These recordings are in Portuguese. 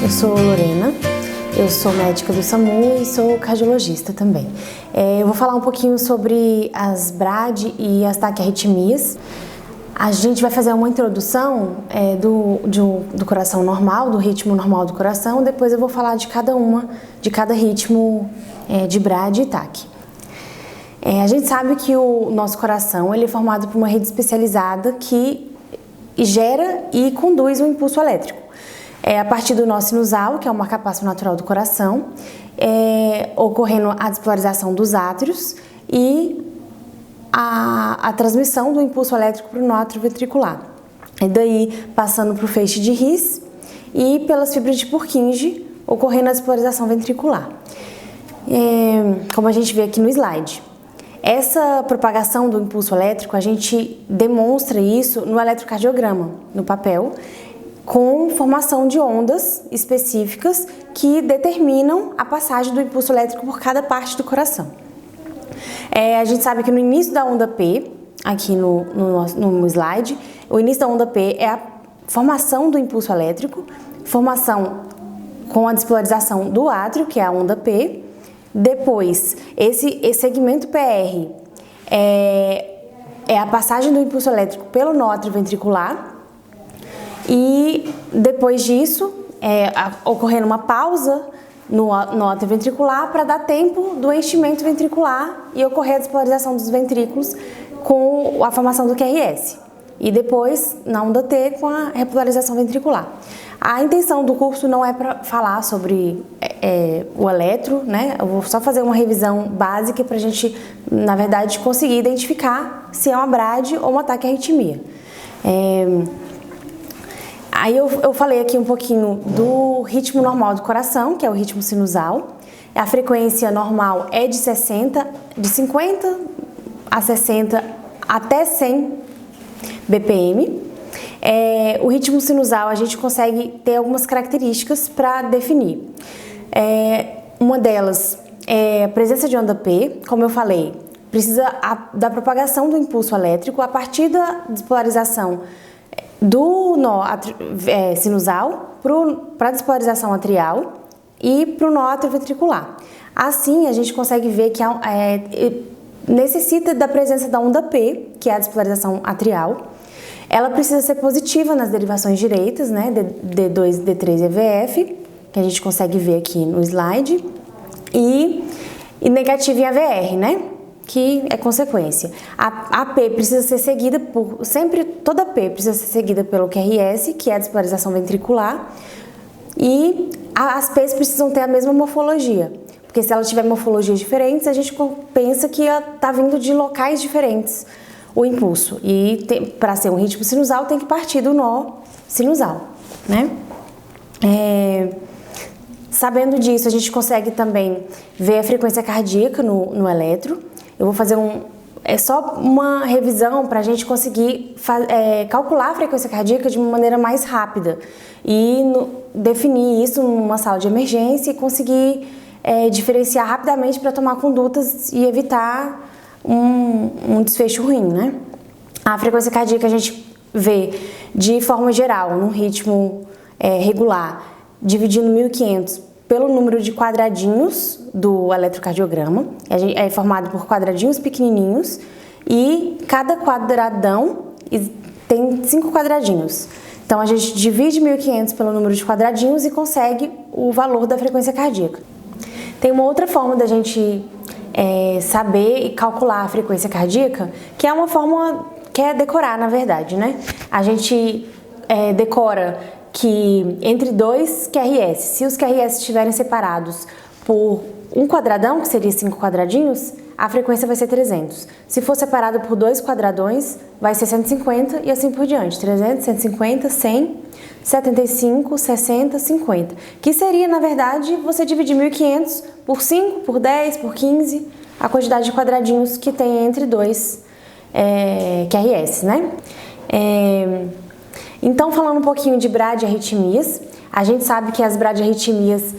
eu sou Lorena, eu sou médica do SAMU e sou cardiologista também. Eu vou falar um pouquinho sobre as BRAD e as taquiarritmias. A gente vai fazer uma introdução do coração normal, do ritmo normal do coração, depois eu vou falar de cada ritmo de BRAD e TAC. A gente sabe que o nosso coração ele é formado por uma rede especializada que gera e conduz o impulso elétrico. A partir do nó sinusal, que é o marcapasso natural do coração, ocorrendo a despolarização dos átrios e a transmissão do impulso elétrico para o nó atrioventricular. E daí passando para o feixe de His e pelas fibras de Purkinje, ocorrendo a despolarização ventricular. Como a gente vê aqui no slide. Essa propagação do impulso elétrico, a gente demonstra isso no eletrocardiograma, no papel, com formação de ondas específicas que determinam a passagem do impulso elétrico por cada parte do coração. A gente sabe que no início da onda P, aqui no slide, o início da onda P é a formação do impulso elétrico, formação com a despolarização do átrio, que é a onda P. Depois, esse segmento PR é a passagem do impulso elétrico pelo nó atrioventricular e depois disso, ocorrendo uma pausa no nó atrioventricular para dar tempo do enchimento ventricular e ocorrer a despolarização dos ventrículos com a formação do QRS. E depois, na onda T, com a repolarização ventricular. A intenção do curso não é para falar sobre o eletro, né? Eu vou só fazer uma revisão básica para a gente, na verdade, conseguir identificar se é uma BRAD ou uma taquiarritmia. Aí eu falei aqui um pouquinho do ritmo normal do coração, que é o ritmo sinusal. A frequência normal é de 50 a 60 até 100 BPM. O ritmo sinusal a gente consegue ter algumas características para definir. Uma delas é a presença de onda P, como eu falei, precisa da propagação do impulso elétrico a partir da despolarização do nó sinusal para a despolarização atrial e para o nó atrioventricular. Assim, a gente consegue ver que necessita da presença da onda P, que é a despolarização atrial. Ela precisa ser positiva nas derivações direitas, né, D2, D3 e EVF, que a gente consegue ver aqui no slide, e negativa em AVR, né, que é consequência. A P precisa ser seguida toda P precisa ser seguida pelo QRS, que é a despolarização ventricular, e as P's precisam ter a mesma morfologia, porque se ela tiver morfologias diferentes, a gente pensa que está vindo de locais diferentes o impulso, e para ser um ritmo sinusal tem que partir do nó sinusal, né? Sabendo disso, a gente consegue também ver a frequência cardíaca no eletro. Eu vou fazer só uma revisão para a gente conseguir calcular a frequência cardíaca de uma maneira mais rápida e definir isso numa sala de emergência e conseguir diferenciar rapidamente para tomar condutas e evitar um desfecho ruim, né? A frequência cardíaca a gente vê de forma geral, num ritmo regular, dividindo 1500 pelo número de quadradinhos do eletrocardiograma. É formado por quadradinhos pequenininhos e cada quadradão tem 5 quadradinhos. Então a gente divide 1500 pelo número de quadradinhos e consegue o valor da frequência cardíaca. Tem uma outra forma da gente saber e calcular a frequência cardíaca, que é uma forma que é decorar, na verdade, né? A gente decora que entre 2 QRS, se os QRS estiverem separados por um quadradão, que seria 5 quadradinhos, a frequência vai ser 300. Se for separado por 2 quadradões, vai ser 150 e assim por diante. 300, 150, 100, 75, 60, 50. Que seria, na verdade, você dividir 1500 por 5, por 10, por 15, a quantidade de quadradinhos que tem entre 2 QRS, né? Então, falando um pouquinho de bradiarritmias, a gente sabe que as bradiarritmias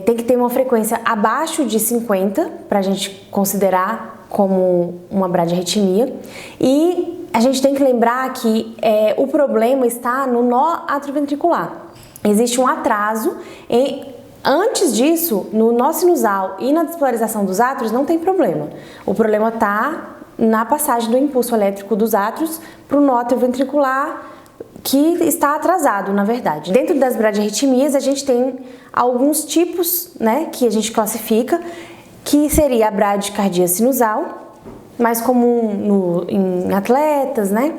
tem que ter uma frequência abaixo de 50 para a gente considerar como uma bradiarritmia. E a gente tem que lembrar que o problema está no nó atrioventricular. existe um atraso antes disso, no nó sinusal e na despolarização dos átrios não tem problema. O problema está na passagem do impulso elétrico dos átrios para o nó atrioventricular, que está atrasado, na verdade. Dentro das bradiarritmias, a gente tem alguns tipos, né, que a gente classifica, que seria a bradicardia sinusal, mais comum em atletas, né?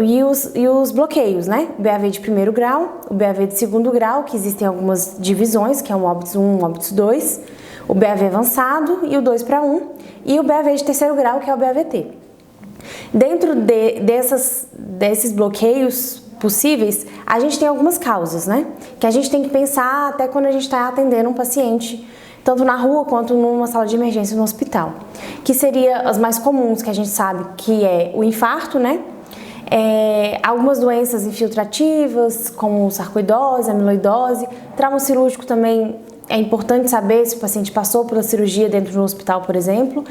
E os bloqueios, né? O BAV de primeiro grau, o BAV de segundo grau, que existem algumas divisões, que é o MOBITS 1, o MOBITS 2, o BAV avançado e o 2:1, e o BAV de terceiro grau, que é o BAVT. Dentro desses bloqueios possíveis, a gente tem algumas causas, né? Que a gente tem que pensar até quando a gente está atendendo um paciente, tanto na rua quanto numa sala de emergência no hospital. Que seria as mais comuns, que a gente sabe que é o infarto, né? Algumas doenças infiltrativas, como sarcoidose, amiloidose. Trauma cirúrgico também é importante saber se o paciente passou pela cirurgia dentro do hospital, por exemplo.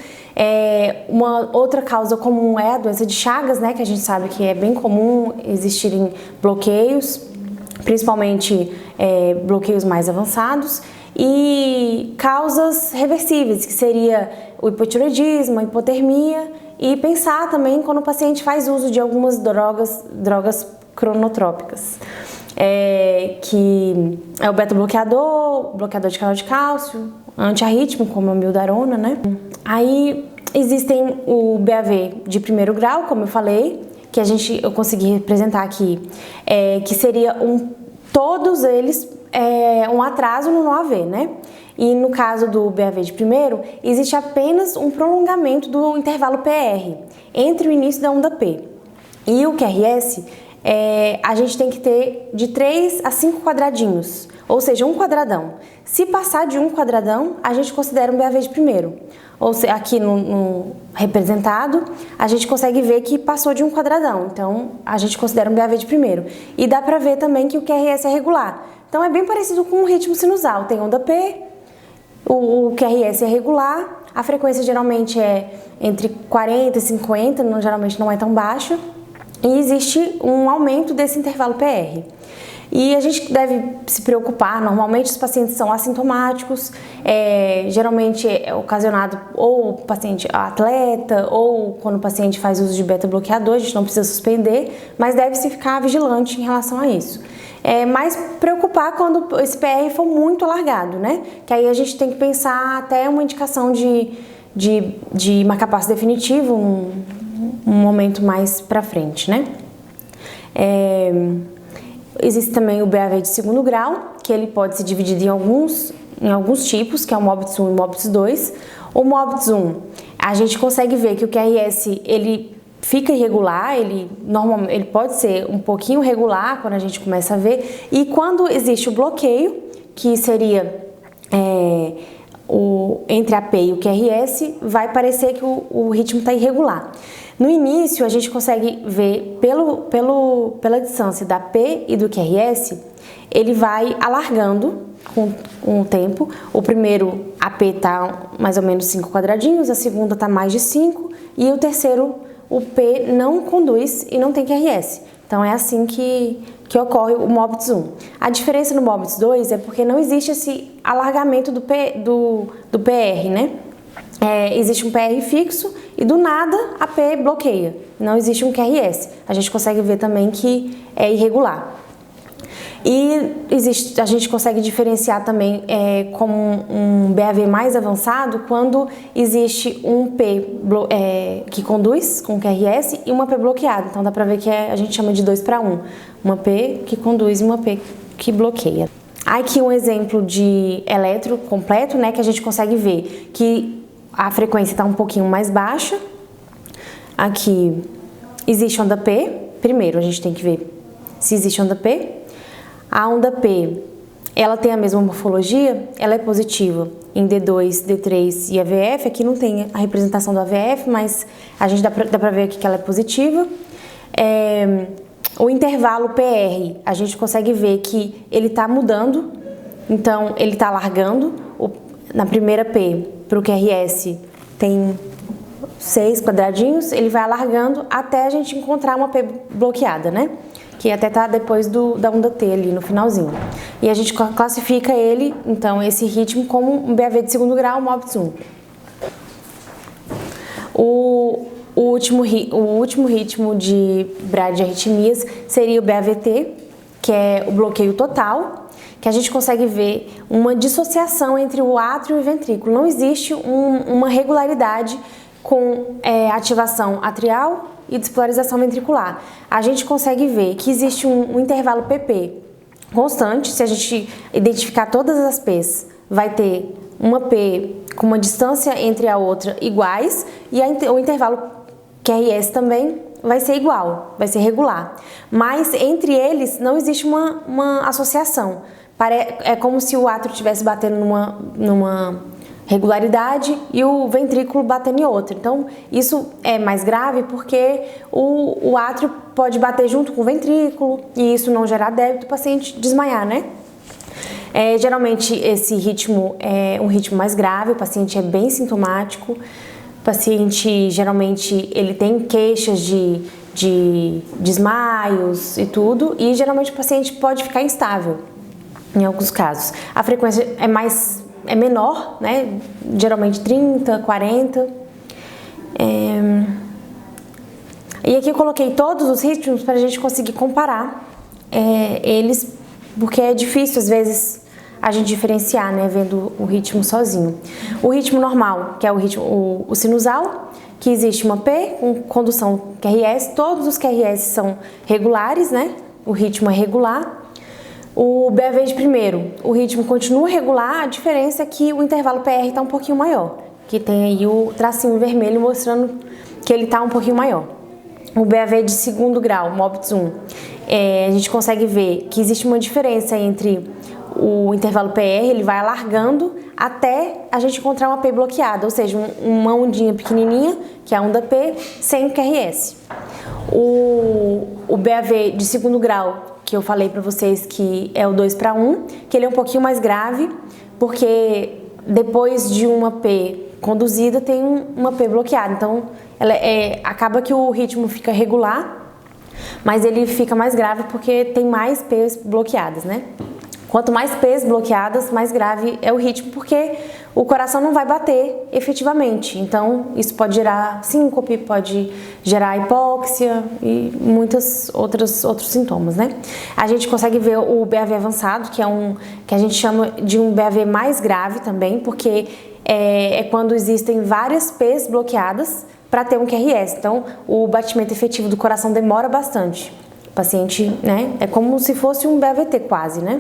Uma outra causa comum é a doença de Chagas, né? Que a gente sabe que é bem comum existirem bloqueios, principalmente bloqueios mais avançados. E causas reversíveis, que seria o hipotireoidismo, a hipotermia, e pensar também quando o paciente faz uso de algumas drogas cronotrópicas, que é o beta-bloqueador, bloqueador de canal de cálcio, antiarrítmico, como a mildarona, né? Aí existem o BAV de primeiro grau, como eu falei, que eu consegui representar aqui, que seria todos eles um atraso no AV, né? E no caso do BAV de primeiro, existe apenas um prolongamento do intervalo PR entre o início da onda P. E o QRS, a gente tem que ter de 3 a 5 quadradinhos, ou seja, um quadradão. Se passar de um quadradão, a gente considera um BAV de primeiro. Ou seja, aqui no representado, a gente consegue ver que passou de um quadradão, então a gente considera um BAV de primeiro. E dá pra ver também que o QRS é regular. Então é bem parecido com o ritmo sinusal, tem onda P, o QRS é regular, a frequência geralmente é entre 40 e 50, geralmente não é tão baixa, e existe um aumento desse intervalo PR. E a gente deve se preocupar, normalmente os pacientes são assintomáticos, geralmente é ocasionado ou o paciente atleta ou quando o paciente faz uso de beta-bloqueador, a gente não precisa suspender, mas deve-se ficar vigilante em relação a isso. Mas preocupar quando esse PR for muito alargado, né? Que aí a gente tem que pensar até uma indicação de marcapasso definitivo, um momento mais pra frente, né? Existe também o BAV de segundo grau, que ele pode ser dividido em alguns tipos, que é o MOBITS 1 e o MOBITS 2. O MOBITS 1, a gente consegue ver que o QRS, ele fica irregular, ele pode ser um pouquinho regular quando a gente começa a ver, e quando existe o bloqueio, que seria entre a P e o QRS, vai parecer que o ritmo está irregular. No início, a gente consegue ver pela distância da P e do QRS, ele vai alargando com o tempo. O primeiro, a P está mais ou menos 5 quadradinhos, a segunda está mais de 5, e o terceiro, o P não conduz e não tem QRS. Então é assim que ocorre o MOBITS 1. A diferença no MOBITS 2 é porque não existe esse alargamento do PR, né? Existe um PR fixo e do nada a P bloqueia. Não existe um QRS. A gente consegue ver também que é irregular. E a gente consegue diferenciar também como um BAV mais avançado quando existe um P que conduz com QRS e uma P bloqueada. Então dá pra ver que a gente chama de 2:1. Uma P que conduz e uma P que bloqueia. Aqui um exemplo de eletro completo, né, que a gente consegue ver que a frequência está um pouquinho mais baixa. Aqui existe onda P. Primeiro a gente tem que ver se existe onda P. A onda P, ela tem a mesma morfologia, ela é positiva em D2, D3 e AVF. Aqui não tem a representação do AVF, mas a gente dá pra ver aqui que ela é positiva. O intervalo PR, a gente consegue ver que ele está mudando, então ele está alargando. Na primeira P, para o QRS, tem 6 quadradinhos, ele vai alargando até a gente encontrar uma P bloqueada, né? que até tá depois da onda T ali no finalzinho. E a gente classifica ele, então, esse ritmo como um BAV de segundo grau, MOBITS 1. O último ritmo de bradiarritmias seria o BAVT, que é o bloqueio total, que a gente consegue ver uma dissociação entre o átrio e o ventrículo. Não existe uma regularidade com ativação atrial e despolarização ventricular. A gente consegue ver que existe um intervalo PP constante. Se a gente identificar todas as P's, vai ter uma P com uma distância entre a outra iguais, e o intervalo QRS também vai ser igual, vai ser regular. Mas entre eles não existe uma associação. É como se o átrio estivesse batendo numa regularidade e o ventrículo batendo em outra. Então, isso é mais grave porque o átrio pode bater junto com o ventrículo e isso não gerar débito, o paciente desmaiar, né? Geralmente, esse ritmo é um ritmo mais grave, o paciente é bem sintomático, o paciente, geralmente, ele tem queixas de desmaios e tudo, e geralmente o paciente pode ficar instável, em alguns casos. A frequência é menor, né? Geralmente 30, 40. E aqui eu coloquei todos os ritmos para a gente conseguir comparar eles, porque é difícil às vezes a gente diferenciar, né, vendo o ritmo sozinho. O ritmo normal, que é o sinusal, que existe uma P com condução QRS, todos os QRS são regulares, né? O ritmo é regular. O BAV de primeiro, o ritmo continua regular, a diferença é que o intervalo PR está um pouquinho maior, que tem aí o tracinho vermelho mostrando que ele está um pouquinho maior. O BAV de segundo grau, MOBITS 1, a gente consegue ver que existe uma diferença entre o intervalo PR, ele vai alargando até a gente encontrar uma P bloqueada, ou seja, uma ondinha pequenininha, que é a onda P, sem QRS. O BAV de segundo grau, que eu falei para vocês que é o 2:1, que ele é um pouquinho mais grave, porque depois de uma P conduzida tem uma P bloqueada, então acaba que o ritmo fica regular, mas ele fica mais grave porque tem mais P's bloqueadas, né? Quanto mais P's bloqueadas, mais grave é o ritmo, porque o coração não vai bater efetivamente. Então, isso pode gerar síncope, pode gerar hipóxia e muitos outros sintomas, né? A gente consegue ver o BAV avançado, que a gente chama de um BAV mais grave também, porque é quando existem várias P's bloqueadas para ter um QRS. Então, o batimento efetivo do coração demora bastante. O paciente, né? É como se fosse um BAVT quase, né?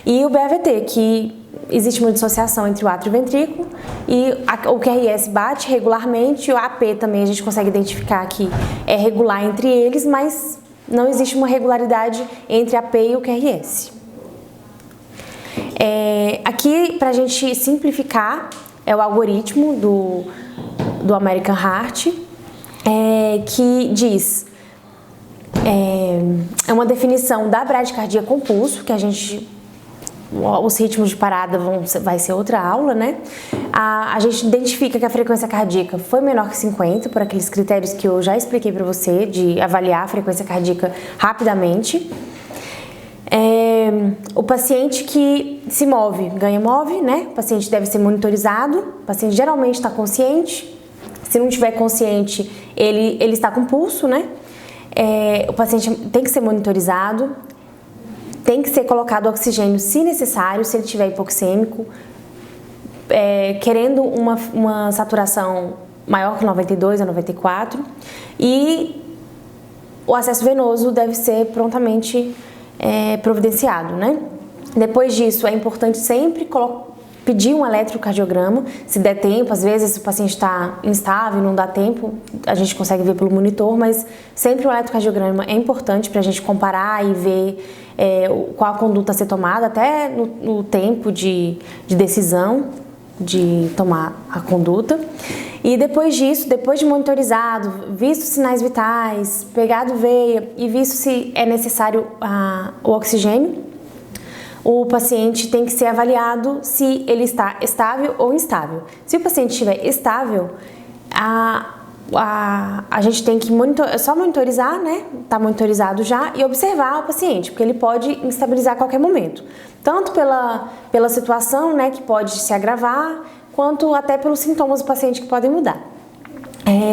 E o BAVT, que existe uma dissociação entre o átrio e o ventrículo, e o QRS bate regularmente, e o AP também a gente consegue identificar que é regular entre eles, mas não existe uma regularidade entre AP e o QRS. Aqui, para a gente simplificar, é o algoritmo do American Heart, que diz... É uma definição da bradicardia com pulso, que os ritmos de parada vai ser outra aula, né? A gente identifica que a frequência cardíaca foi menor que 50, por aqueles critérios que eu já expliquei para você, de avaliar a frequência cardíaca rapidamente. O paciente que se move, move, né? O paciente deve ser monitorizado, o paciente geralmente está consciente. Se não estiver consciente, ele está com pulso, né? O paciente tem que ser monitorizado, tem que ser colocado oxigênio se necessário, se ele estiver hipoxêmico, querendo uma saturação maior que 92 a 94, e o acesso venoso deve ser prontamente providenciado, né? Depois disso, é importante sempre pedir um eletrocardiograma, se der tempo. Às vezes o paciente está instável, não dá tempo, a gente consegue ver pelo monitor, mas sempre o eletrocardiograma é importante para a gente comparar e ver qual a conduta a ser tomada, até no tempo de decisão de tomar a conduta. E depois disso, depois de monitorizado, visto sinais vitais, pegado veia e visto se é necessário o oxigênio, o paciente tem que ser avaliado se ele está estável ou instável. Se o paciente estiver estável, a gente tem que só monitorizar, né? Tá monitorizado já, e observar o paciente, porque ele pode instabilizar a qualquer momento. Tanto pela situação, né, que pode se agravar, quanto até pelos sintomas do paciente que podem mudar.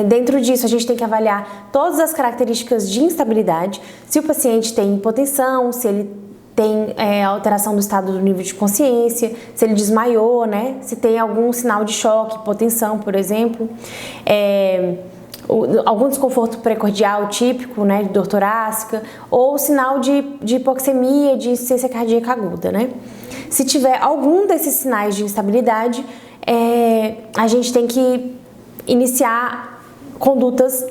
Dentro disso, a gente tem que avaliar todas as características de instabilidade, se o paciente tem hipotensão, se ele tem alteração do estado do nível de consciência, se ele desmaiou, né? Se tem algum sinal de choque, hipotensão, por exemplo, algum desconforto precordial típico, né, de dor torácica, ou sinal de hipoxemia, de insuficiência cardíaca aguda, né? Se tiver algum desses sinais de instabilidade, a gente tem que iniciar condutas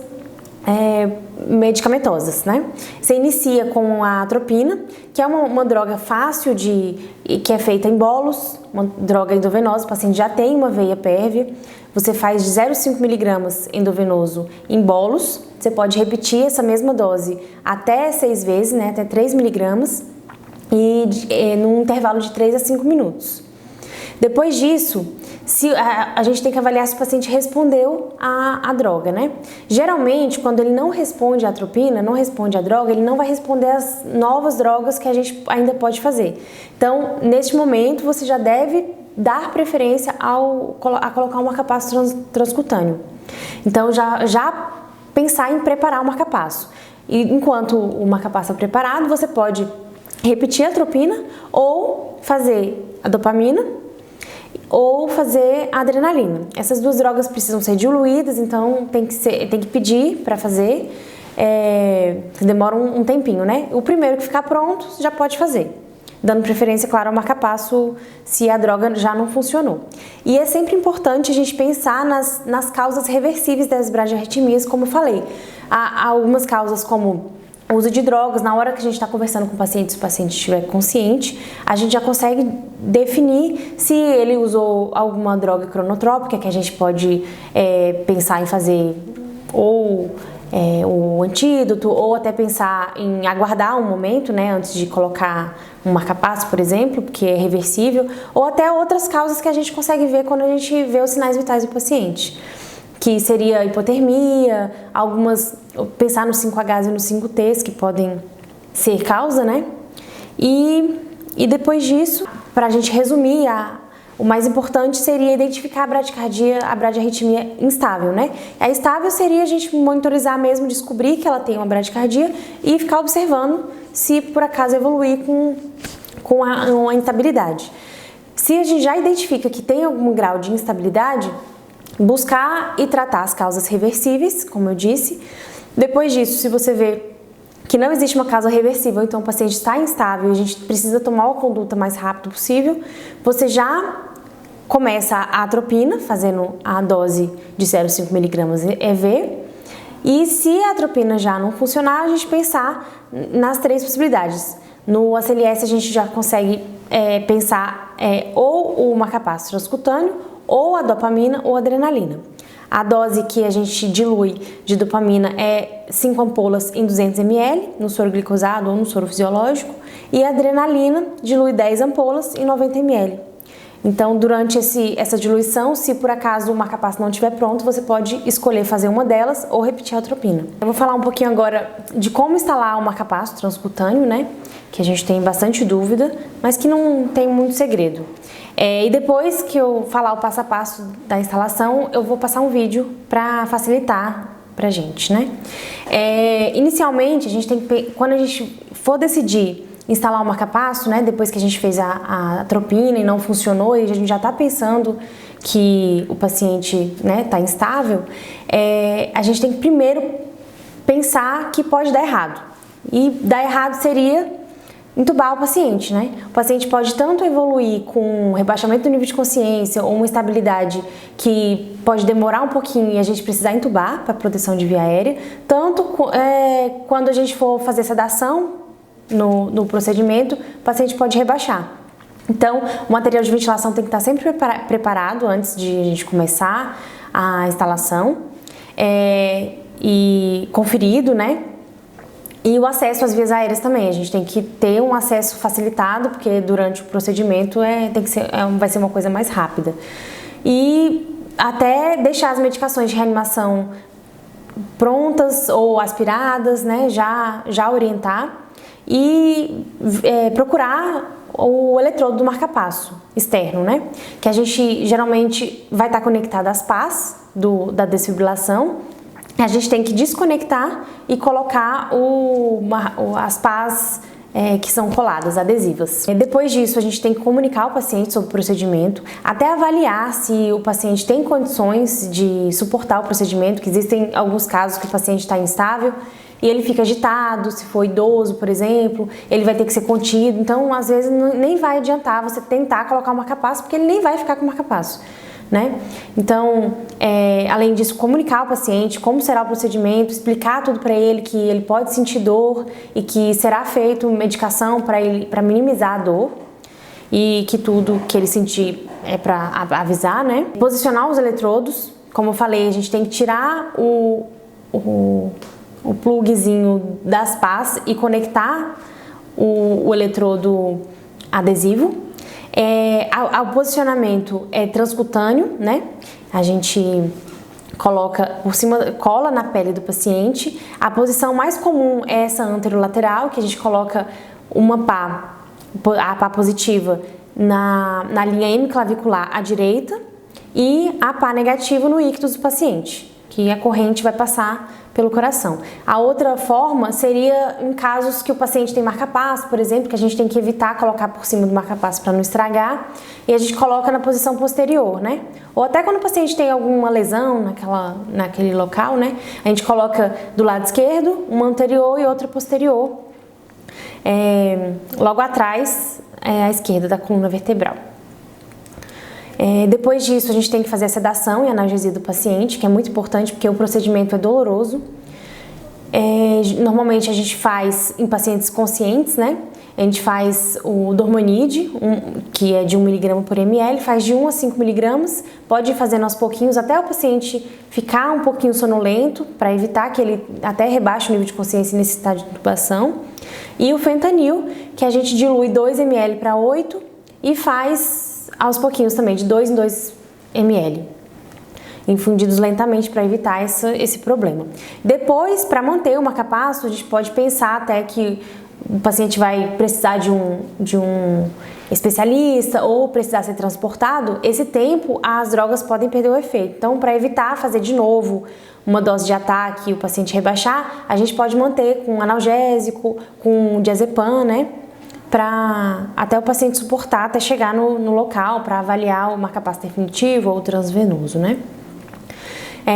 medicamentosas, né? Você inicia com a atropina, que é uma droga fácil que é feita em bolos, uma droga endovenosa, o paciente já tem uma veia pérvia, você faz de 0,5 mg endovenoso em bolos, você pode repetir essa mesma dose até 6 vezes, né? Até 3 mg, e num intervalo de 3 a 5 minutos. Depois disso, a gente tem que avaliar se o paciente respondeu à droga, né? Geralmente, quando ele não responde à atropina, não responde à droga, ele não vai responder às novas drogas que a gente ainda pode fazer. Então, neste momento, você já deve dar preferência a colocar um marcapasso transcutâneo. Então, já pensar em preparar o marcapasso. E enquanto o marcapasso é preparado, você pode repetir a atropina ou fazer a dopamina ou fazer a adrenalina. Essas duas drogas precisam ser diluídas, então tem que pedir para fazer, demora um tempinho, né? O primeiro que ficar pronto já pode fazer, dando preferência, claro, ao marcapasso se a droga já não funcionou. E é sempre importante a gente pensar nas causas reversíveis das bradiarritmias, como eu falei. Há algumas causas como o uso de drogas. Na hora que a gente está conversando com o paciente, se o paciente estiver consciente, a gente já consegue definir se ele usou alguma droga cronotrópica, que a gente pode pensar em fazer ou o antídoto, ou até pensar em aguardar um momento, né, antes de colocar um marcapasso, por exemplo, porque é reversível, ou até outras causas que a gente consegue ver quando a gente vê os sinais vitais do paciente, que seria hipotermia, pensar no 5Hs e no 5Ts, que podem ser causa, né? E depois disso, para a gente resumir, o mais importante seria identificar a bradiarritmia instável, né? A estável seria a gente monitorizar mesmo, descobrir que ela tem uma bradicardia e ficar observando se por acaso evoluir com a instabilidade. Se a gente já identifica que tem algum grau de instabilidade, buscar e tratar as causas reversíveis, como eu disse. Depois disso, se você vê que não existe uma causa reversível, então o paciente está instável e a gente precisa tomar uma conduta mais rápido possível, você já começa a atropina, fazendo a dose de 0,5 mg EV. E se a atropina já não funcionar, a gente pensar nas 3 possibilidades. No ACLS a gente já consegue pensar ou o marcapasso transcutâneo, ou a dopamina ou a adrenalina. A dose que a gente dilui de dopamina é 5 ampolas em 200 ml, no soro glicosado ou no soro fisiológico, e a adrenalina dilui 10 ampolas em 90 ml. Então, durante essa diluição, se por acaso o marcapasso não estiver pronto, você pode escolher fazer uma delas ou repetir a atropina. Eu vou falar um pouquinho agora de como instalar o marcapasso transcutâneo, né? Que a gente tem bastante dúvida, mas que não tem muito segredo. E depois que eu falar o passo a passo da instalação, eu vou passar um vídeo para facilitar pra gente, né? Inicialmente, a gente tem que, quando a gente for decidir instalar o marcapasso, né, depois que a gente fez a atropina e não funcionou e a gente já está pensando que o paciente, né, está instável, a gente tem que primeiro pensar que pode dar errado. E dar errado seria entubar o paciente, né? O paciente pode tanto evoluir com rebaixamento do nível de consciência ou uma instabilidade que pode demorar um pouquinho e a gente precisar entubar para proteção de via aérea, tanto quando a gente for fazer sedação no procedimento, o paciente pode rebaixar. Então, o material de ventilação tem que estar sempre preparado antes de a gente começar a instalação e conferido, né? E o acesso às vias aéreas também, a gente tem que ter um acesso facilitado, porque durante o procedimento vai ser uma coisa mais rápida. E até deixar as medicações de reanimação prontas ou aspiradas, né? Já orientar e procurar o eletrodo do marca-passo externo, né? Que a gente geralmente vai estar conectado às pás da desfibrilação. A gente tem que desconectar e colocar as pás que são coladas, adesivas. Depois disso, a gente tem que comunicar ao paciente sobre o procedimento, até avaliar se o paciente tem condições de suportar o procedimento, que existem alguns casos que o paciente está instável e ele fica agitado, se for idoso, por exemplo, ele vai ter que ser contido. Então, às vezes, nem vai adiantar você tentar colocar o marca-passo, porque ele nem vai ficar com o marca-passo, né? Então, além disso, comunicar ao paciente como será o procedimento, explicar tudo para ele, que ele pode sentir dor e que será feito medicação para minimizar a dor e que tudo que ele sentir é para avisar, né? Posicionar os eletrodos, como eu falei, a gente tem que tirar o plugzinho das pás e conectar o eletrodo adesivo. O posicionamento é transcutâneo, né? A gente coloca por cima, cola na pele do paciente. A posição mais comum é essa anterolateral, que a gente coloca a pá positiva na linha hemiclavicular à direita e a pá negativa no ictus do paciente, que a corrente vai passar pelo coração. A outra forma seria em casos que o paciente tem marca-passo, por exemplo, que a gente tem que evitar colocar por cima do marca-passo para não estragar, e a gente coloca na posição posterior, né? Ou até quando o paciente tem alguma lesão naquele local, né? A gente coloca do lado esquerdo, uma anterior e outra posterior, logo atrás, à esquerda da coluna vertebral. Depois disso, a gente tem que fazer a sedação e analgesia do paciente, que é muito importante porque o procedimento é doloroso. Normalmente a gente faz em pacientes conscientes, né? A gente faz o Dormonide, que é de 1 mg por ml, faz de 1 a 5 mg, pode ir fazendo aos pouquinhos até o paciente ficar um pouquinho sonolento, para evitar que ele até rebaixe o nível de consciência e necessidade de intubação. E o Fentanil, que a gente dilui 2 ml para 8 e faz aos pouquinhos também, de 2 em 2 ml, infundidos lentamente para evitar esse problema. Depois, para manter o marca-passo, a gente pode pensar até que o paciente vai precisar de um especialista ou precisar ser transportado. Esse tempo, as drogas podem perder o efeito. Então, para evitar fazer de novo uma dose de ataque e o paciente rebaixar, a gente pode manter com analgésico, com diazepam, né? Para até o paciente suportar até chegar no local para avaliar o marca-passo definitivo ou transvenoso, né?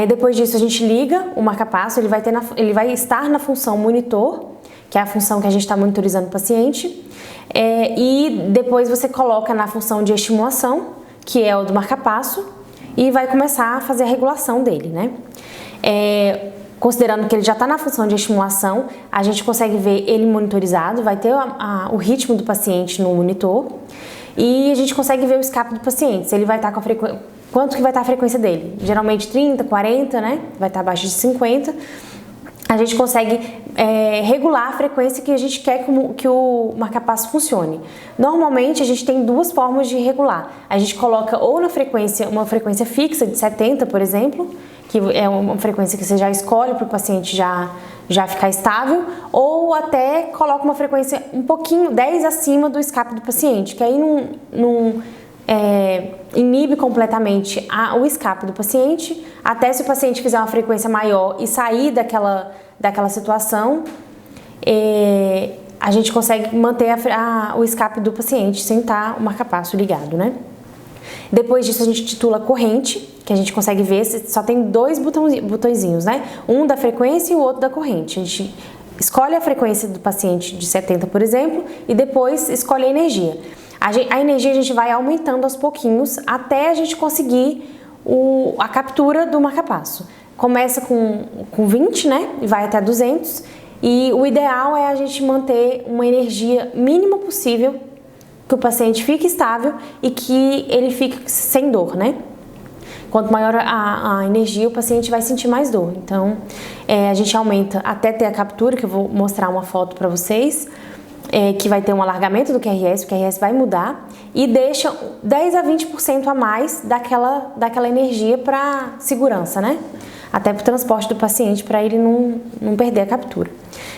Depois disso a gente liga o marca-passo, ele vai estar na função monitor, que é a função que a gente está monitorizando o paciente, e depois você coloca na função de estimulação, que é o do marca-passo, e vai começar a fazer a regulação dele, né? Considerando que ele já está na função de estimulação, a gente consegue ver ele monitorizado, vai ter o ritmo do paciente no monitor e a gente consegue ver o escape do paciente, se ele vai estar com a frequência, quanto que vai estar a frequência dele, geralmente 30, 40, né? Vai estar abaixo de 50. A gente consegue regular a frequência que a gente quer que o marca-passo funcione. Normalmente a gente tem duas formas de regular. A gente coloca ou uma frequência fixa de 70, por exemplo, que é uma frequência que você já escolhe para o paciente já ficar estável, ou até coloca uma frequência um pouquinho, 10 acima do escape do paciente, que aí não inibe completamente o escape do paciente, até se o paciente fizer uma frequência maior e sair daquela situação, a gente consegue manter o escape do paciente sem estar o marca-passo ligado, né? Depois disso a gente titula corrente, que a gente consegue ver, só tem dois botõezinhos, né? Um da frequência e o outro da corrente. A gente escolhe a frequência do paciente de 70, por exemplo, e depois escolhe a energia. A energia a gente vai aumentando aos pouquinhos até a gente conseguir a captura do marca-passo. Começa com 20, né? E vai até 200. E o ideal é a gente manter uma energia mínima possível, que o paciente fique estável e que ele fique sem dor, né? Quanto maior a energia, o paciente vai sentir mais dor. Então, a gente aumenta até ter a captura, que eu vou mostrar uma foto para vocês, que vai ter um alargamento do QRS, o QRS vai mudar, e deixa 10 a 20% a mais daquela energia para segurança, né? até para o transporte do paciente, para ele não perder a captura.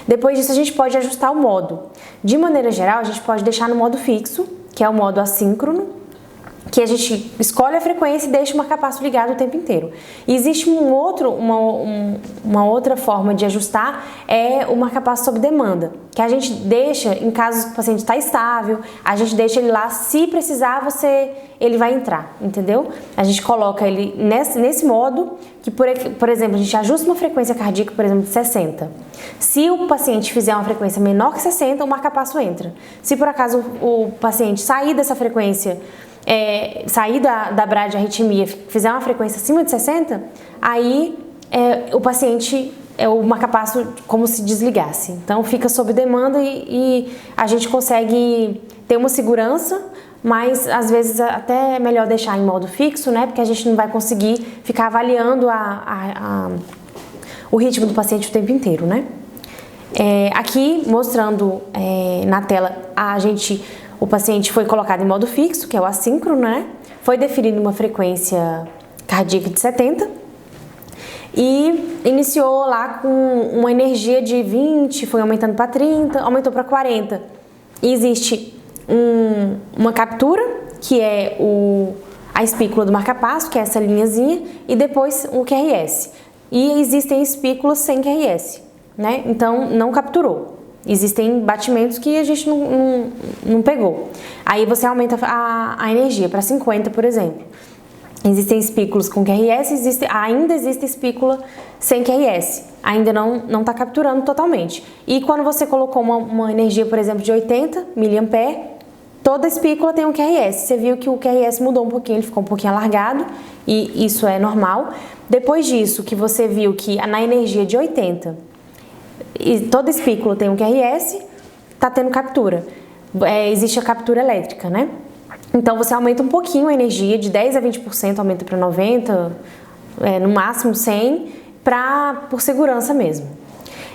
Depois disso, a gente pode ajustar o modo. De maneira geral, a gente pode deixar no modo fixo, que é o modo assíncrono, que a gente escolhe a frequência e deixa o marca-passo ligado o tempo inteiro. E existe uma outra forma de ajustar, é o marca-passo sob demanda, que a gente deixa, em caso que o paciente está estável, a gente deixa ele lá, se precisar, ele vai entrar, entendeu? A gente coloca ele nesse modo, que por exemplo, a gente ajusta uma frequência cardíaca, por exemplo, de 60. Se o paciente fizer uma frequência menor que 60, o marca-passo entra. Se por acaso o paciente sair dessa frequência, sair da bradiarritmia, fizer uma frequência acima de 60, aí o paciente, o marca-passo como se desligasse. Então fica sob demanda e a gente consegue ter uma segurança, mas às vezes até é melhor deixar em modo fixo, né? Porque a gente não vai conseguir ficar avaliando o ritmo do paciente o tempo inteiro, né? Aqui mostrando na tela, o paciente foi colocado em modo fixo, que é o assíncrono, né? Foi definido uma frequência cardíaca de 70 e iniciou lá com uma energia de 20, foi aumentando para 30, aumentou para 40. E existe uma captura, que é a espícula do marca-passo, que é essa linhazinha, e depois o QRS. E existem espículas sem QRS, né? Então não capturou. Existem batimentos que a gente não pegou. Aí você aumenta a energia para 50, por exemplo. Existem espículas com QRS, ainda existe espícula sem QRS. Ainda não está capturando totalmente. E quando você colocou uma energia, por exemplo, de 80 mA, toda espícula tem um QRS. Você viu que o QRS mudou um pouquinho, ele ficou um pouquinho alargado, e isso é normal. Depois disso, que você viu que na energia de 80, e toda espícula tem um QRS, está tendo captura. Existe a captura elétrica, né? Então você aumenta um pouquinho a energia, de 10 a 20%, aumenta para 90%, no máximo 100%, por segurança mesmo.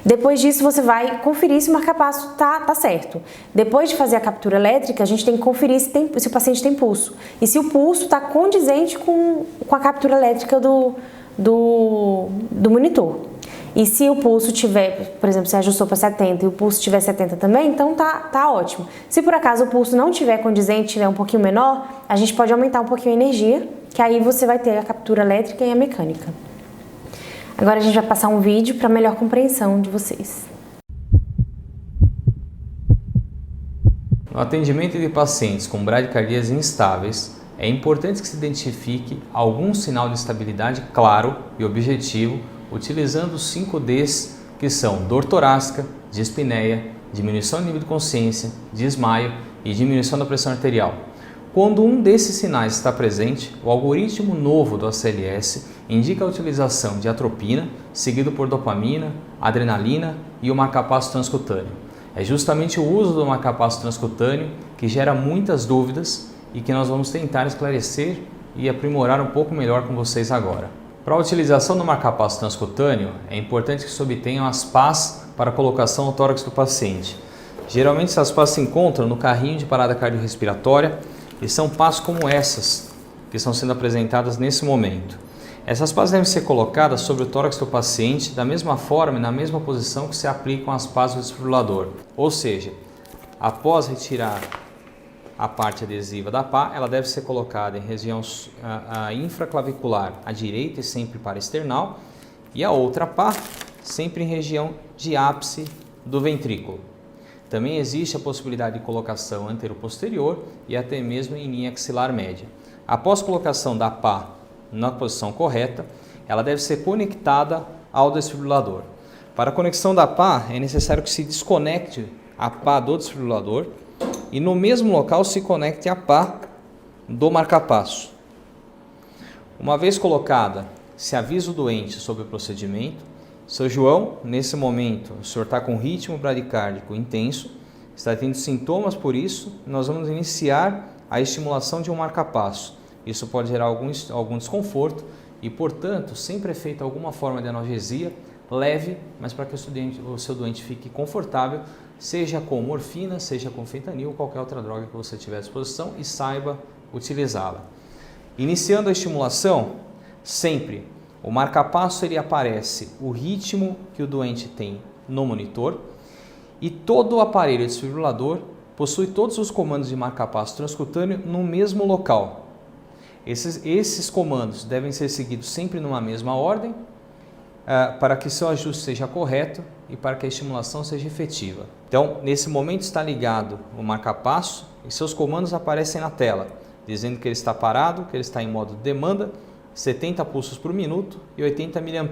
Depois disso você vai conferir se o marca-passo tá certo. Depois de fazer a captura elétrica, a gente tem que conferir se o paciente tem pulso. E se o pulso está condizente com a captura elétrica do monitor. E se o pulso tiver, por exemplo, se ajustou para 70 e o pulso tiver 70 também, então tá ótimo. Se por acaso o pulso não tiver condizente, tiver um pouquinho menor, a gente pode aumentar um pouquinho a energia, que aí você vai ter a captura elétrica e a mecânica. Agora a gente vai passar um vídeo para melhor compreensão de vocês. No atendimento de pacientes com bradicardias instáveis, é importante que se identifique algum sinal de estabilidade claro e objetivo, utilizando os 5 Ds, que são dor torácica, dispneia, diminuição do nível de consciência, desmaio e diminuição da pressão arterial. Quando um desses sinais está presente, o algoritmo novo do ACLS indica a utilização de atropina, seguido por dopamina, adrenalina e o marca-passo transcutâneo. É justamente o uso do marca-passo transcutâneo que gera muitas dúvidas e que nós vamos tentar esclarecer e aprimorar um pouco melhor com vocês agora. Para a utilização do marca-passo transcutâneo, é importante que se obtenham as pás para colocação no tórax do paciente. Geralmente essas pás se encontram no carrinho de parada cardiorrespiratória e são pás como essas, que estão sendo apresentadas nesse momento. Essas pás devem ser colocadas sobre o tórax do paciente da mesma forma e na mesma posição que se aplicam as pás do desfibrilador. Ou seja, após retirar a parte adesiva da pá, ela deve ser colocada em região infraclavicular à direita e sempre para external, e a outra pá sempre em região de ápice do ventrículo. Também existe a possibilidade de colocação anteroposterior e até mesmo em linha axilar média. Após colocação da pá na posição correta, ela deve ser conectada ao desfibrilador. Para a conexão da pá, é necessário que se desconecte a pá do desfibrilador e no mesmo local se conecte a pá do marca-passo. Uma vez colocada, se avisa o doente sobre o procedimento. Seu João, nesse momento, o senhor está com ritmo bradicárdico intenso, está tendo sintomas por isso, nós vamos iniciar a estimulação de um marca-passo. Isso pode gerar algum desconforto e, portanto, sempre é feita alguma forma de analgesia leve, mas para que o seu doente fique confortável, seja com morfina, seja com fentanil, qualquer outra droga que você tiver à disposição e saiba utilizá-la. Iniciando a estimulação, sempre O marca-passo ele aparece o ritmo que o doente tem no monitor e todo o aparelho desfibrilador possui todos os comandos de marca-passo transcutâneo no mesmo local. Esses comandos devem ser seguidos sempre numa mesma ordem para que seu ajuste seja correto e para que a estimulação seja efetiva. Então, nesse momento está ligado o marca-passo e seus comandos aparecem na tela, dizendo que ele está parado, que ele está em modo de demanda, 70 pulsos por minuto e 80 mA.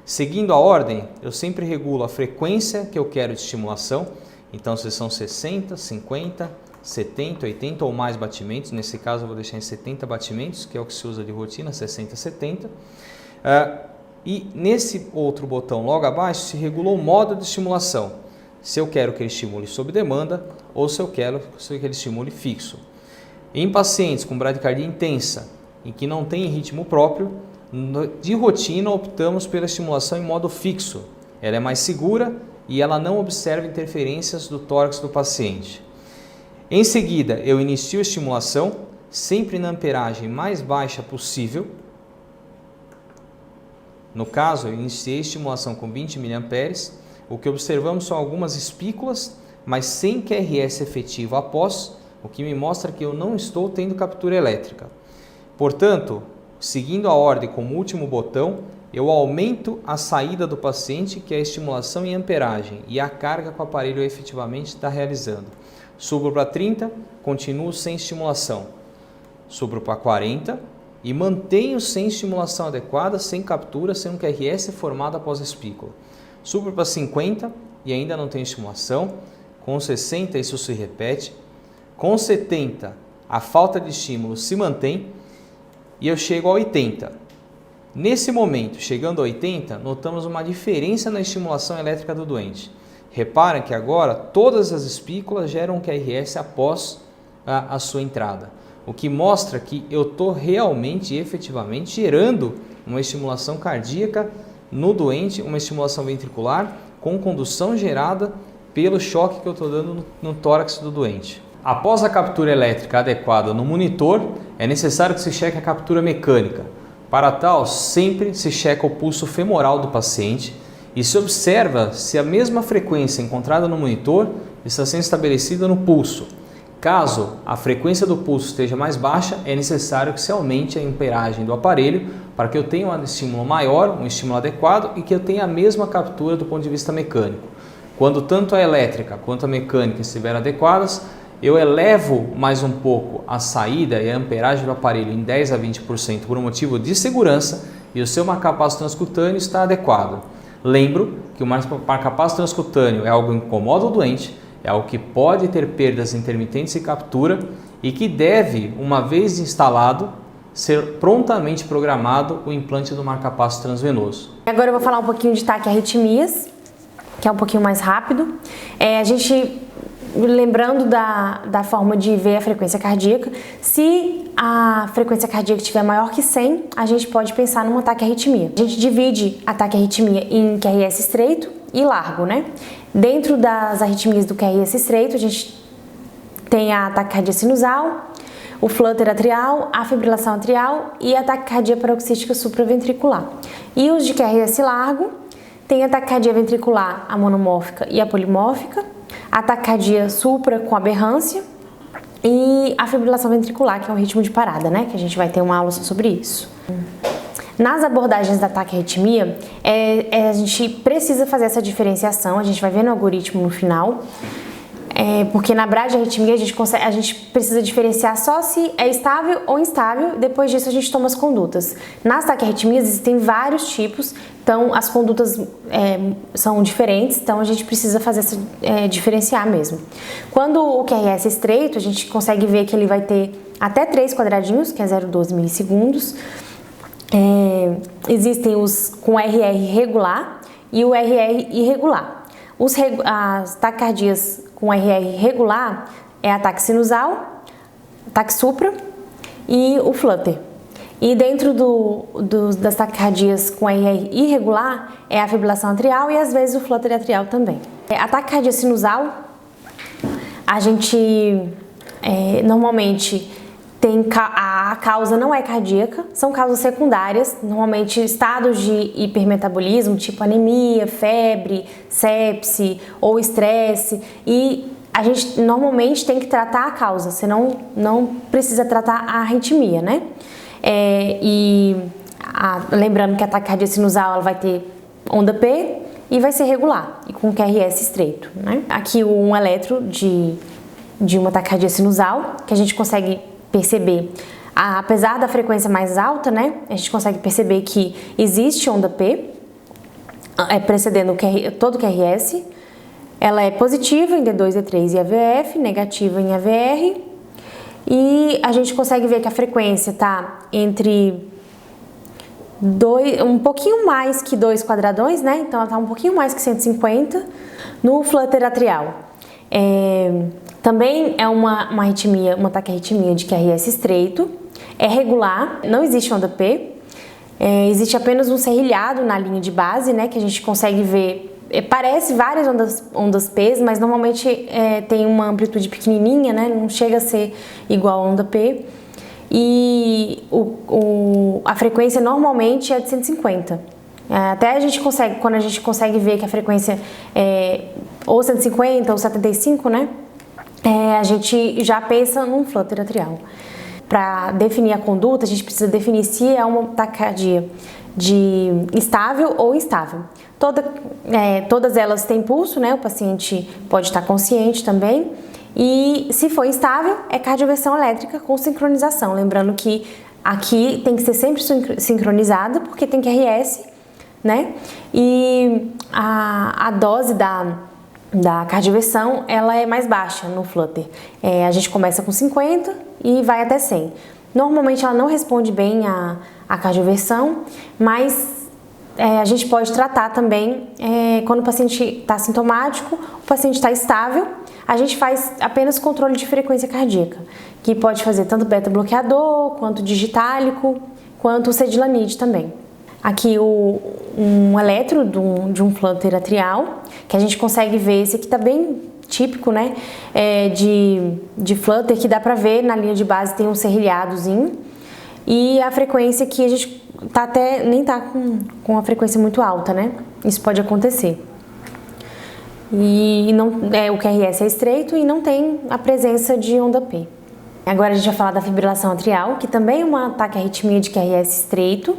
Seguindo a ordem, eu sempre regulo a frequência que eu quero de estimulação, então se são 60, 50, 70, 80 ou mais batimentos, nesse caso eu vou deixar em 70 batimentos, que é o que se usa de rotina, 60, 70. E nesse outro botão logo abaixo se regula o modo de estimulação, se eu quero que ele estimule sob demanda ou se eu quero que ele estimule fixo. Em pacientes com bradicardia intensa, em que não tem ritmo próprio, de rotina optamos pela estimulação em modo fixo. Ela é mais segura e ela não observa interferências do tórax do paciente. Em seguida, eu inicio a estimulação, sempre na amperagem mais baixa possível. No caso, eu iniciei a estimulação com 20 mA, o que observamos são algumas espículas, mas sem QRS efetivo após, o que me mostra que eu não estou tendo captura elétrica. Portanto, seguindo a ordem como último botão, eu aumento a saída do paciente, que é a estimulação em amperagem, e a carga que o aparelho efetivamente está realizando. Subo para 30, continuo sem estimulação. Subo para 40 e mantenho sem estimulação adequada, sem captura, sem um QRS formado após a espícula. Subo para 50 e ainda não tenho estimulação. Com 60 isso se repete. Com 70 a falta de estímulo se mantém e eu chego a 80. Nesse momento, chegando a 80, notamos uma diferença na estimulação elétrica do doente. Reparem que agora todas as espículas geram um QRS após a sua entrada, o que mostra que eu estou realmente e efetivamente gerando uma estimulação cardíaca no doente, uma estimulação ventricular com condução gerada pelo choque que eu estou dando no tórax do doente. Após a captura elétrica adequada no monitor, é necessário que se cheque a captura mecânica. Para tal, sempre se checa o pulso femoral do paciente e se observa se a mesma frequência encontrada no monitor está sendo estabelecida no pulso. Caso a frequência do pulso esteja mais baixa, é necessário que se aumente a amperagem do aparelho para que eu tenha um estímulo maior, um estímulo adequado e que eu tenha a mesma captura do ponto de vista mecânico. Quando tanto a elétrica quanto a mecânica estiverem adequadas, eu elevo mais um pouco a saída e a amperagem do aparelho em 10 a 20% por um motivo de segurança e o seu marca-passo transcutâneo está adequado. Lembro que o marca-passo transcutâneo é algo que incomoda o doente, é algo que pode ter perdas intermitentes e captura e que deve, uma vez instalado, ser prontamente programado o implante do marca-passo transvenoso. Agora eu vou falar um pouquinho de taquiarritmias, que é um pouquinho mais rápido. A gente, lembrando da forma de ver a frequência cardíaca, se a frequência cardíaca estiver maior que 100, a gente pode pensar numa taquiarritmia. A gente divide a taquiarritmia em QRS estreito e largo, né? Dentro das arritmias do QRS estreito, a gente tem a taquicardia sinusal, o flutter atrial, a fibrilação atrial e a taquicardia paroxística supraventricular. E os de QRS largo, tem a taquicardia ventricular, a monomórfica e a polimórfica, a taquicardia supra com aberrância e a fibrilação ventricular, que é o ritmo de parada, né? Que a gente vai ter uma aula sobre isso. Nas abordagens da taquiarritmia, a gente precisa fazer essa diferenciação, a gente vai ver no algoritmo no final, porque na bradiarritmia a gente precisa diferenciar só se é estável ou instável, depois disso a gente toma as condutas. Nas taquiarritmias existem vários tipos, então as condutas são diferentes, então a gente precisa fazer diferenciar mesmo. Quando o QRS é estreito, a gente consegue ver que ele vai ter até 3 quadradinhos, que é 0,12 milissegundos. Existem os com RR regular e o RR irregular. As taquicardias com RR regular é a taque sinusal, taque supra e o flutter. E dentro das taquicardias com RR irregular é a fibrilação atrial e às vezes o flutter atrial também. A taquicardia sinusal, a gente normalmente A causa não é cardíaca, são causas secundárias, normalmente estados de hipermetabolismo, tipo anemia, febre, sepse ou estresse, e a gente normalmente tem que tratar a causa, senão não precisa tratar a arritmia, né? Lembrando que a taquicardia sinusal ela vai ter onda P e vai ser regular e com QRS estreito, né? Aqui um eletro de uma taquicardia sinusal, que a gente consegue perceber, apesar da frequência mais alta, né? A gente consegue perceber que existe onda P, precedendo todo o QRS. Ela é positiva em D2, D3 e AVF, negativa em AVR. E a gente consegue ver que a frequência está entre um pouquinho mais que 2 quadradões, né? Então ela está um pouquinho mais que 150 no flutter atrial. Também é uma arritmia, uma taquiarritmia de QRS estreito, é regular, não existe onda P, existe apenas um serrilhado na linha de base, né, que a gente consegue ver, parece várias ondas P, mas normalmente tem uma amplitude pequenininha, né, não chega a ser igual a onda P, e a frequência normalmente é de 150. Até a gente consegue, quando a gente consegue ver que a frequência é ou 150 ou 75, né? A gente já pensa num flutter atrial. Para definir a conduta, a gente precisa definir se é uma taquicardia estável ou instável. Todas elas têm pulso, né? O paciente pode estar consciente também. E se for instável, é cardioversão elétrica com sincronização. Lembrando que aqui tem que ser sempre sincronizada, porque tem QRS, né? E a dose da cardioversão, ela é mais baixa no flutter. A gente começa com 50 e vai até 100. Normalmente ela não responde bem a cardioversão, mas a gente pode tratar também quando o paciente está sintomático, o paciente está estável, a gente faz apenas controle de frequência cardíaca, que pode fazer tanto beta-bloqueador, quanto digitálico, quanto o sedilonide também. Aqui um eletro de um flutter atrial, que a gente consegue ver, esse aqui tá bem típico, né, de flutter, que dá pra ver na linha de base tem um serrilhadozinho, e a frequência que a gente nem tá com a frequência muito alta, né, isso pode acontecer. E o QRS é estreito e não tem a presença de onda P. Agora a gente vai falar da fibrilação atrial, que também é uma taquiarritmia de QRS estreito.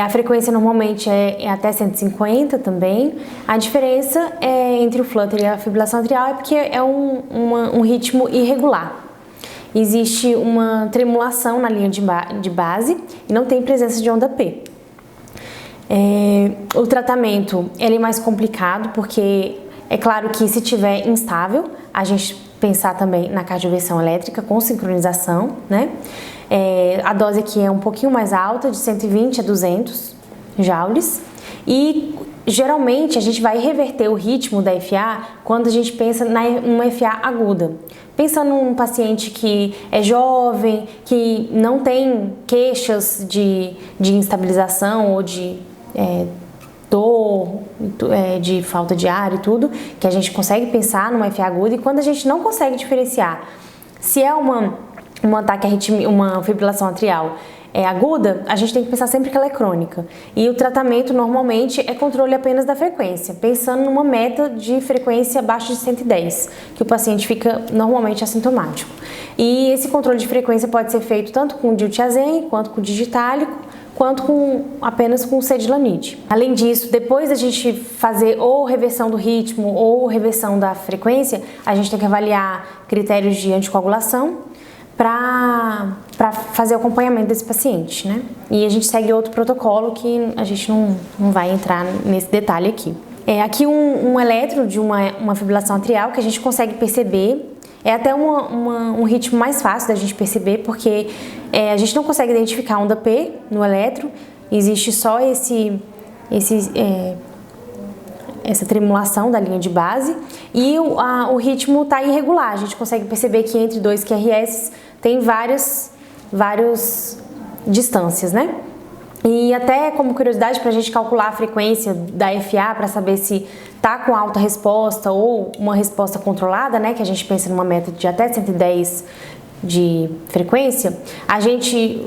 A frequência normalmente é até 150 também. A diferença entre o flutter e a fibrilação atrial é porque é um ritmo irregular. Existe uma tremulação na linha de base e não tem presença de onda P. O tratamento ele é mais complicado porque é claro que se tiver instável, a gente pensar também na cardioversão elétrica com sincronização, né? A dose aqui é um pouquinho mais alta, de 120 a 200 joules, e geralmente a gente vai reverter o ritmo da FA quando a gente pensa numa FA aguda. Pensando num paciente que é jovem, que não tem queixas de instabilização ou de dor, de falta de ar e tudo, que a gente consegue pensar numa FA aguda, e quando a gente não consegue diferenciar se é um ataque arritmia, uma fibrilação atrial aguda, a gente tem que pensar sempre que ela é crônica. E o tratamento normalmente é controle apenas da frequência, pensando numa meta de frequência abaixo de 110, que o paciente fica normalmente assintomático. E esse controle de frequência pode ser feito tanto com diltiazem, quanto com digitálico, quanto apenas com sedilonide. Além disso, depois da gente fazer ou reversão do ritmo ou reversão da frequência, a gente tem que avaliar critérios de anticoagulação para fazer o acompanhamento desse paciente, né? E a gente segue outro protocolo que a gente não vai entrar nesse detalhe aqui. Aqui um eletro de uma fibrilação atrial que a gente consegue perceber, é até um ritmo mais fácil da gente perceber, porque a gente não consegue identificar onda P no eletro, existe só essa tremulação da linha de base, e o ritmo está irregular. A gente consegue perceber que entre dois QRS tem várias distâncias, né? E até como curiosidade, para a gente calcular a frequência da FA, para saber se tá com alta resposta ou uma resposta controlada, né? Que a gente pensa numa meta de até 110 de frequência, a gente,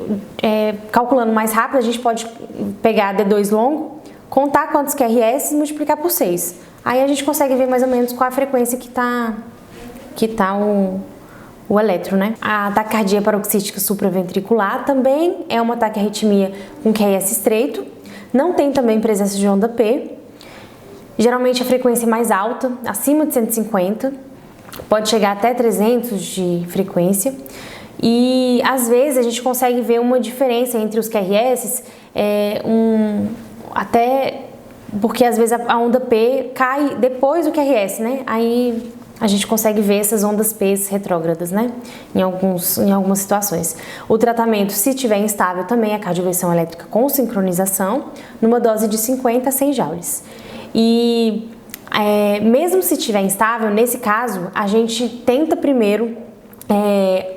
calculando mais rápido, a gente pode pegar D2 longo, contar quantos QRS e multiplicar por 6. Aí a gente consegue ver mais ou menos qual a frequência que tá o eletro, né? A taquicardia paroxística supraventricular também é uma taquiarritmia com QRS estreito, não tem também presença de onda P. Geralmente a frequência é mais alta, acima de 150, pode chegar até 300 de frequência. E às vezes a gente consegue ver uma diferença entre os QRS, até porque às vezes a onda P cai depois do QRS, né? Aí a gente consegue ver essas ondas P retrógradas, né? Em algumas situações. O tratamento, se estiver instável, também é cardioversão elétrica com sincronização, numa dose de 50 a 100 joules. E mesmo se estiver instável, nesse caso, a gente tenta primeiro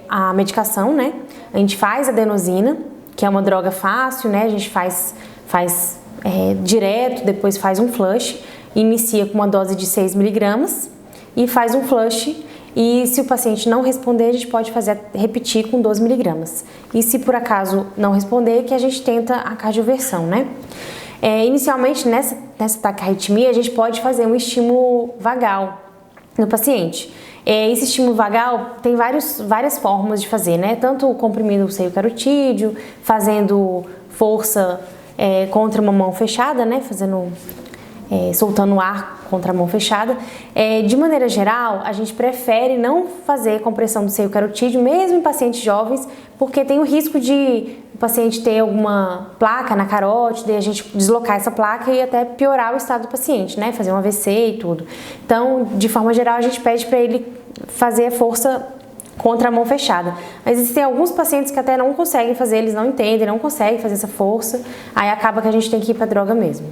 a medicação, né? A gente faz adenosina, que é uma droga fácil, né? A gente faz direto, depois faz um flush, inicia com uma dose de 6 miligramas e faz um flush. E se o paciente não responder, a gente pode repetir com 12 miligramas. E se por acaso não responder, que a gente tenta a cardioversão, né? Inicialmente, nessa taquiarritmia, a gente pode fazer um estímulo vagal no paciente. Esse estímulo vagal tem várias formas de fazer, né? Tanto comprimindo o seio carotídeo, fazendo força contra uma mão fechada, né? Soltando ar contra a mão fechada. De maneira geral, a gente prefere não fazer compressão do seio carotídeo, mesmo em pacientes jovens, porque tem o risco de o paciente ter alguma placa na carótida e a gente deslocar essa placa e até piorar o estado do paciente, né? Fazer um AVC e tudo. Então, de forma geral, a gente pede para ele fazer a força contra a mão fechada. Mas existem alguns pacientes que até não conseguem fazer, eles não entendem, não conseguem fazer essa força, aí acaba que a gente tem que ir para droga mesmo.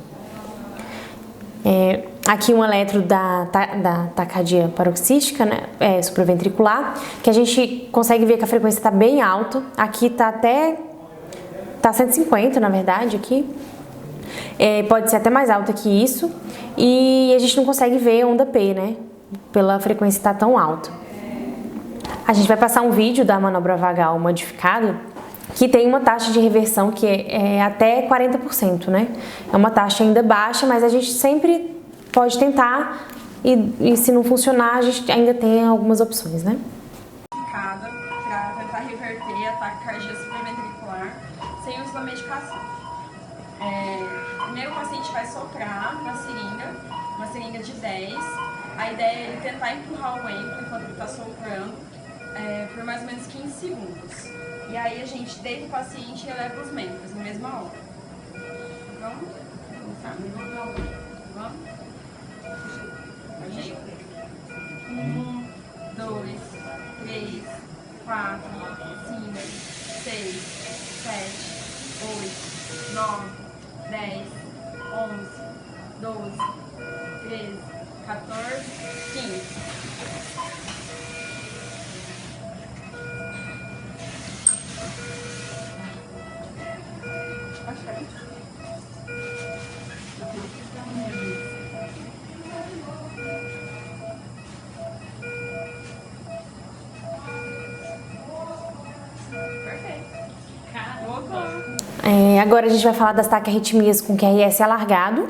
Aqui um eletro da taquicardia paroxística, né, supraventricular, que a gente consegue ver que a frequência está bem alta. Aqui está 150, na verdade, aqui. Pode ser até mais alta que isso. E a gente não consegue ver onda P, né, pela frequência estar tão alta. A gente vai passar um vídeo da manobra vagal modificada, que tem uma taxa de reversão que é até 40%, né? É uma taxa ainda baixa, mas a gente sempre pode tentar e se não funcionar, a gente ainda tem algumas opções, né? Para tentar reverter a taquicardia supraventricular sem uso da medicação. Primeiro o paciente vai soprar uma seringa de 10. A ideia é ele tentar empurrar o êmbolo enquanto ele está soprando por mais ou menos 15 segundos. E aí a gente deita o paciente e eleva os membros na mesma hora. Vamos? Vamos? Pode ir? 1, 2, 3, 4, 5, 6, 7, 8, 9, 10, 11, 12, 13, 14, 15. Agora a gente vai falar das taquiarritmias com QRS alargado,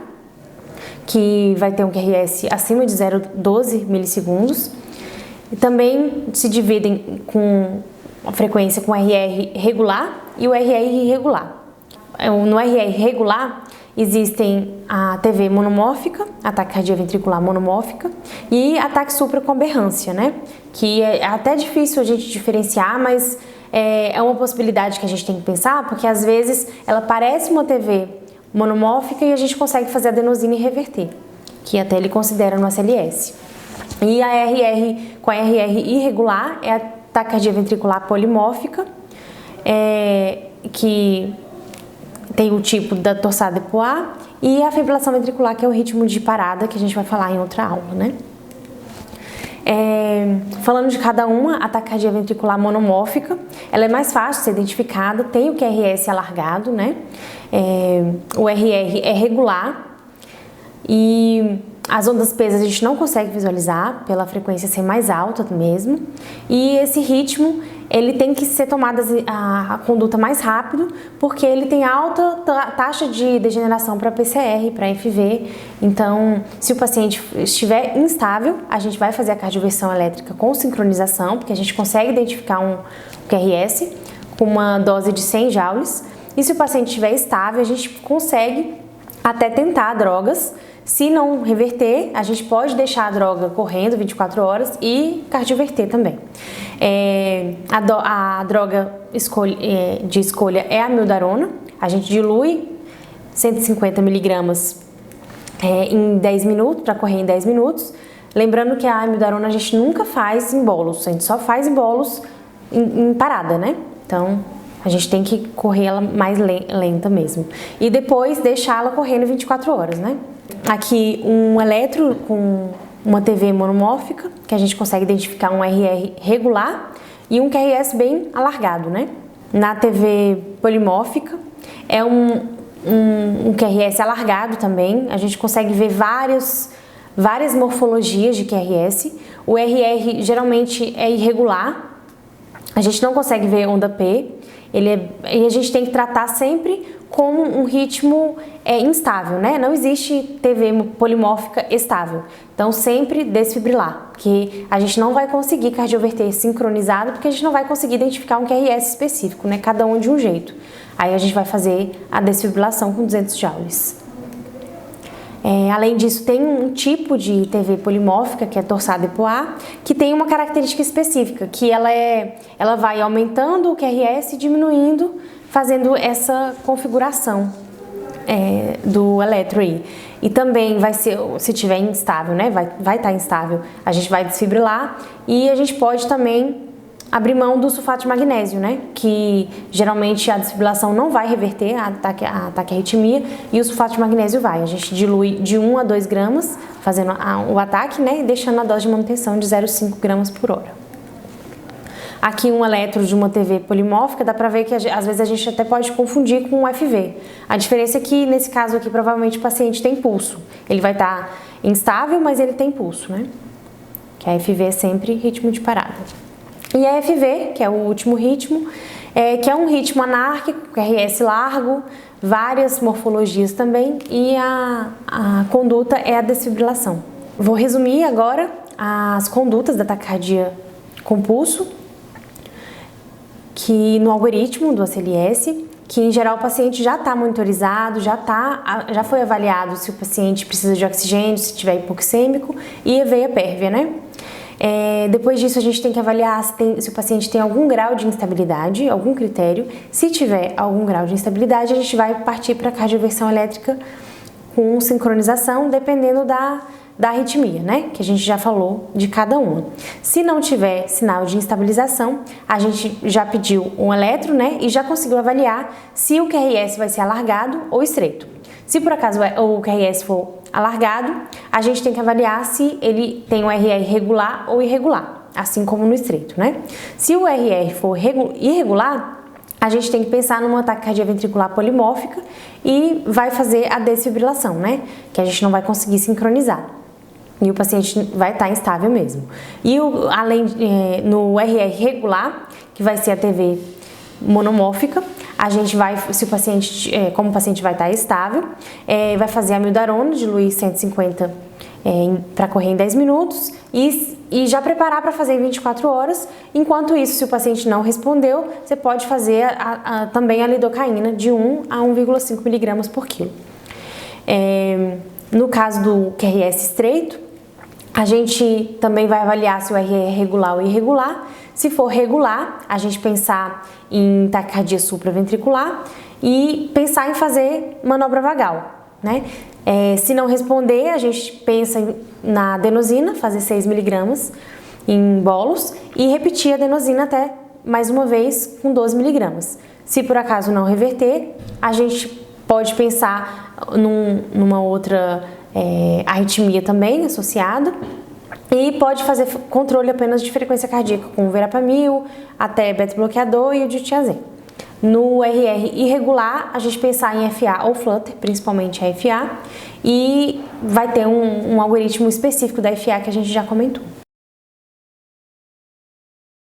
que vai ter um QRS acima de 0,12 milissegundos. E também se dividem com a frequência com RR regular e o RR irregular. No RR regular existem a TV monomórfica, a taquicardia ventricular monomórfica e a ataque supra com aberrância, né? Que é até difícil a gente diferenciar, mas é uma possibilidade que a gente tem que pensar, porque às vezes ela parece uma TV monomórfica e a gente consegue fazer adenosina e reverter, que até ele considera no SLS. E a RR com a RR irregular é a taquicardia ventricular polimórfica, que tem o tipo da torsade de Poix, e a fibrilação ventricular, que é o ritmo de parada, que a gente vai falar em outra aula, né? Falando de cada uma, a taquicardia ventricular monomórfica, ela é mais fácil de ser identificada, tem o QRS alargado, né? O RR é regular e as ondas P a gente não consegue visualizar pela frequência ser mais alta mesmo, e esse ritmo ele tem que ser tomado a conduta mais rápido, porque ele tem alta taxa de degeneração para PCR, para FV. Então, se o paciente estiver instável, a gente vai fazer a cardioversão elétrica com sincronização, porque a gente consegue identificar um QRS com uma dose de 100 joules. E se o paciente estiver estável, a gente consegue até tentar drogas. Se não reverter, a gente pode deixar a droga correndo 24 horas e cardioverter também. A droga de escolha é a amiodarona. A gente dilui 150 miligramas em 10 minutos, para correr em 10 minutos. Lembrando que a amiodarona a gente nunca faz em bolos, a gente só faz em bolos em parada, né? Então, a gente tem que correr ela mais lenta mesmo. E depois deixá-la correndo 24 horas, né? Aqui um eletro com uma TV monomórfica, que a gente consegue identificar um RR regular e um QRS bem alargado, né? Na TV polimórfica é um QRS alargado também, a gente consegue ver várias morfologias de QRS. O RR geralmente é irregular, a gente não consegue ver onda P, e a gente tem que tratar sempre como um ritmo instável, né? Não existe TV polimórfica estável. Então, sempre desfibrilar, porque a gente não vai conseguir cardioverter sincronizado, porque a gente não vai conseguir identificar um QRS específico, né? Cada um de um jeito. Aí a gente vai fazer a desfibrilação com 200 joules. Além disso, tem um tipo de TV polimórfica, que é torsada EPOA, que tem uma característica específica, que ela vai aumentando o QRS e diminuindo, fazendo essa configuração do eletro aí. E também vai ser, se tiver instável, né, vai estar instável, a gente vai desfibrilar e a gente pode também abrir mão do sulfato de magnésio, né, que geralmente a desfibrilação não vai reverter a taquiarritmia e o sulfato de magnésio vai. A gente dilui de 1 a 2 gramas, fazendo o ataque, né, e deixando a dose de manutenção de 0,5 gramas por hora. Aqui um eletro de uma TV polimórfica, dá pra ver que às vezes a gente até pode confundir com um FV. A diferença é que nesse caso aqui provavelmente o paciente tem pulso. Ele vai estar instável, mas ele tem pulso, né? Que a FV é sempre ritmo de parada. E a FV, que é o último ritmo, que é um ritmo anárquico, QRS largo, várias morfologias também, e a conduta é a desfibrilação. Vou resumir agora as condutas da taquicardia com pulso, que no algoritmo do ACLS, que em geral o paciente já está monitorizado, já foi avaliado se o paciente precisa de oxigênio, se tiver hipoxêmico, e a veia pérvia, né? Depois disso a gente tem que avaliar se o paciente tem algum grau de instabilidade, algum critério. Se tiver algum grau de instabilidade, a gente vai partir para a cardioversão elétrica com sincronização, dependendo da arritmia, né? Que a gente já falou de cada uma. Se não tiver sinal de instabilização, a gente já pediu um eletro, né? E já conseguiu avaliar se o QRS vai ser alargado ou estreito. Se por acaso o QRS for alargado, a gente tem que avaliar se ele tem um RR regular ou irregular, assim como no estreito, né? Se o RR for irregular, a gente tem que pensar numa taquicardia ventricular polimórfica e vai fazer a desfibrilação, né? Que a gente não vai conseguir sincronizar. E o paciente vai estar instável mesmo. E no RR regular, que vai ser a TV monomórfica, a gente vai, como o paciente vai estar estável, vai fazer a amiodarona, diluir 150 para correr em 10 minutos e já preparar para fazer em 24 horas. Enquanto isso, se o paciente não respondeu, você pode fazer também a lidocaína de 1 a 1,5 miligramas por quilo. No caso do QRS estreito, a gente também vai avaliar se o RR é regular ou irregular. Se for regular, a gente pensar em taquicardia supraventricular e pensar em fazer manobra vagal, né? Se não responder, a gente pensa na adenosina, fazer 6 miligramas em bolos e repetir a adenosina até mais uma vez com 12 miligramas. Se por acaso não reverter, a gente pode pensar numa outra arritmia também associada e pode fazer controle apenas de frequência cardíaca com verapamil, até beta-bloqueador e o diltiazem. No RR irregular, a gente pensar em FA ou flutter, principalmente a FA, e vai ter um algoritmo específico da FA que a gente já comentou.